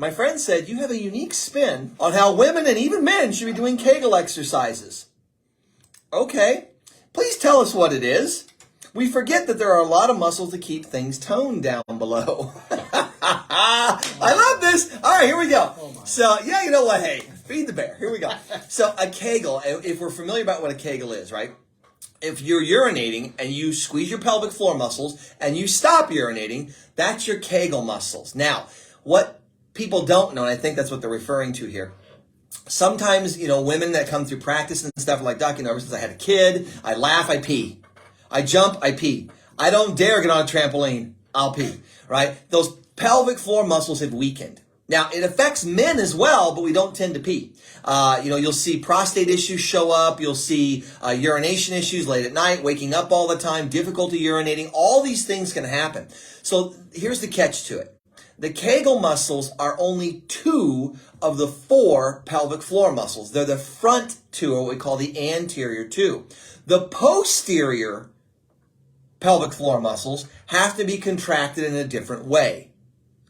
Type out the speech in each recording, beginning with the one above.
My friend said, you have a unique spin on how women and even men should be doing Kegel exercises. Okay, please tell us what it is. We forget that there are a lot of muscles to keep things toned down below. I love this. All right, here we go. So, yeah, you know what? Hey, feed the bear. Here we go. So a Kegel, if we're familiar about what a Kegel is, right? If you're urinating and you squeeze your pelvic floor muscles and you stop urinating, that's your Kegel muscles. Now, what people don't know, and I think that's what they're referring to here, sometimes, women that come through practice and stuff like, Doc, ever since I had a kid, I laugh, I pee. I jump, I pee. I don't dare get on a trampoline, I'll pee, right? Those pelvic floor muscles have weakened. Now, it affects men as well, but we don't tend to pee. You'll see prostate issues show up. You'll see urination issues late at night, waking up all the time, difficulty urinating. All these things can happen. So here's the catch to it. The Kegel muscles are only 2 of the 4 pelvic floor muscles. They're the front 2, or what we call the anterior 2. The posterior pelvic floor muscles have to be contracted in a different way.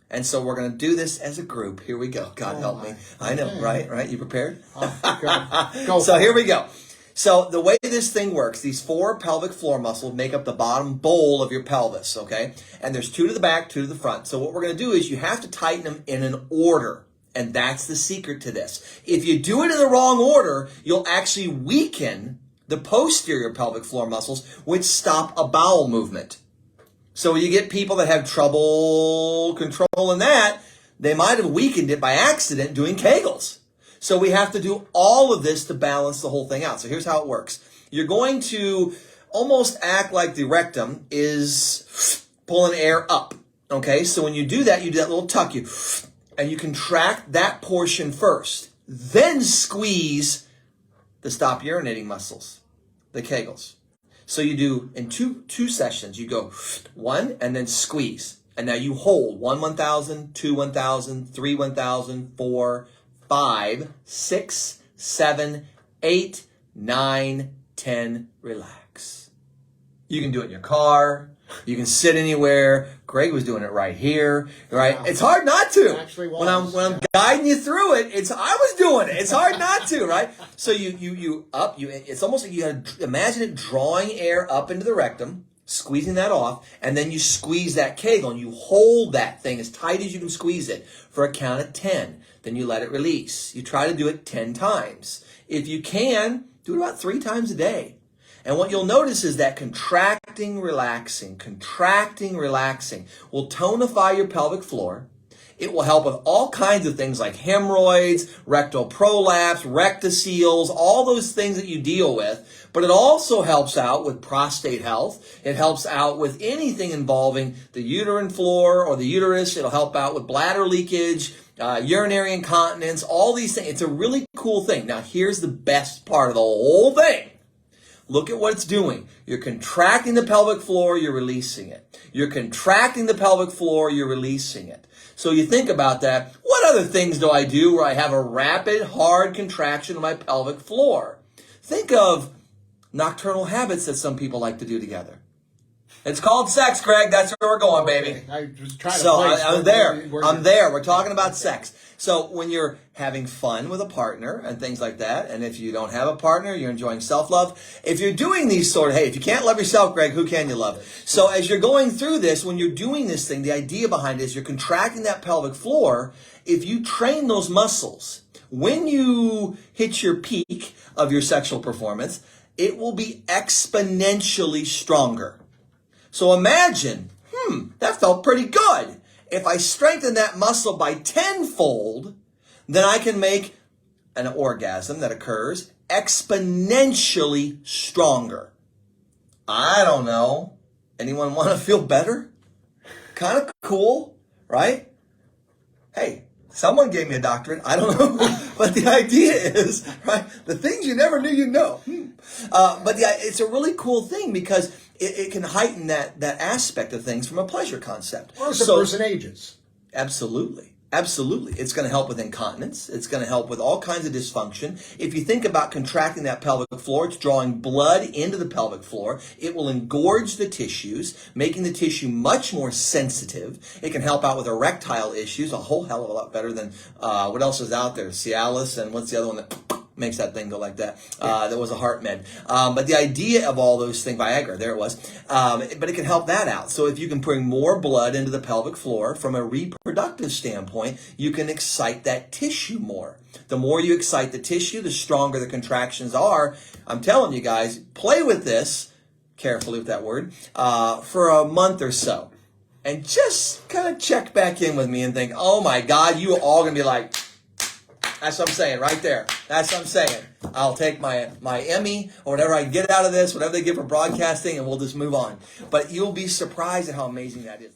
And so we're going to do this as a group. Here we go. God help me. I know, right? You prepared? Go. So here we go. So the way this thing works, these 4 pelvic floor muscles make up the bottom bowl of your pelvis, okay? And there's 2 to the back, 2 to the front. So what we're going to do is you have to tighten them in an order. And that's the secret to this. If you do it in the wrong order, you'll actually weaken the posterior pelvic floor muscles, which stop a bowel movement. So you get people that have trouble controlling that, they might have weakened it by accident doing Kegels. So we have to do all of this to balance the whole thing out. So here's how it works. You're going to almost act like the rectum is pulling air up. Okay, so when you do that little tuck, and you contract that portion first. Then squeeze the stop urinating muscles, the Kegels. So you do in two sessions, you go 1 and then squeeze. And now you hold 1, 1,000, 2, 1,000, 3, 1,000, 4, 5, 6, 7, 8, 9, 10, relax. You can do it in your car. You can sit anywhere. Greg was doing it right here, right? Wow. It's hard not to. When I'm guiding you through it, I was doing it. It's hard not to, right? So it's almost like you had to imagine it drawing air up into the rectum, squeezing that off, and then you squeeze that Kegel and you hold that thing as tight as you can squeeze it for a count of 10. Then you let it release. You try to do it 10 times. If you can, do it about 3 times a day. And what you'll notice is that contracting, relaxing will tonify your pelvic floor. It will help with all kinds of things like hemorrhoids, rectal prolapse, rectoceles, all those things that you deal with. But it also helps out with prostate health. It helps out with anything involving the uterine floor or the uterus. It'll help out with bladder leakage, urinary incontinence, all these things. It's a really cool thing. Now, here's the best part of the whole thing. Look at what it's doing. You're contracting the pelvic floor, you're releasing it. You're contracting the pelvic floor, you're releasing it. So you think about that. What other things do I do where I have a rapid, hard contraction of my pelvic floor? Think of nocturnal habits that some people like to do together. It's called sex, Greg. That's where we're going, baby. I was trying to So I'm there. We're talking about sex. So when you're having fun with a partner and things like that, and if you don't have a partner, you're enjoying self-love. If you're doing these if you can't love yourself, Greg, who can you love? So as you're going through this, when you're doing this thing, the idea behind it is you're contracting that pelvic floor. If you train those muscles, when you hit your peak of your sexual performance, it will be exponentially stronger. So imagine, that felt pretty good. If I strengthen that muscle by 10-fold, then I can make an orgasm that occurs exponentially stronger. I don't know. Anyone want to feel better? Kind of cool, right? Hey, someone gave me a doctorate. I don't know. But the idea is, right, the things you never knew you know. But it's a really cool thing because it can heighten that aspect of things from a pleasure concept. Or as the person ages. Absolutely. Absolutely. It's going to help with incontinence. It's going to help with all kinds of dysfunction. If you think about contracting that pelvic floor, it's drawing blood into the pelvic floor. It will engorge the tissues, making the tissue much more sensitive. It can help out with erectile issues a whole hell of a lot better than what else is out there? Cialis, and what's the other one that makes that thing go like that? That was a heart med. But the idea of all those things, Viagra, there it was. But it can help that out. So if you can bring more blood into the pelvic floor from a reproductive standpoint, you can excite that tissue more. The more you excite the tissue, the stronger the contractions are. I'm telling you guys, play with this, carefully with that word, for a month or so. And just kind of check back in with me and think, oh my God, you are all going to be like, that's what I'm saying right there. That's what I'm saying. I'll take my Emmy or whatever I get out of this, whatever they give for broadcasting, and we'll just move on. But you'll be surprised at how amazing that is.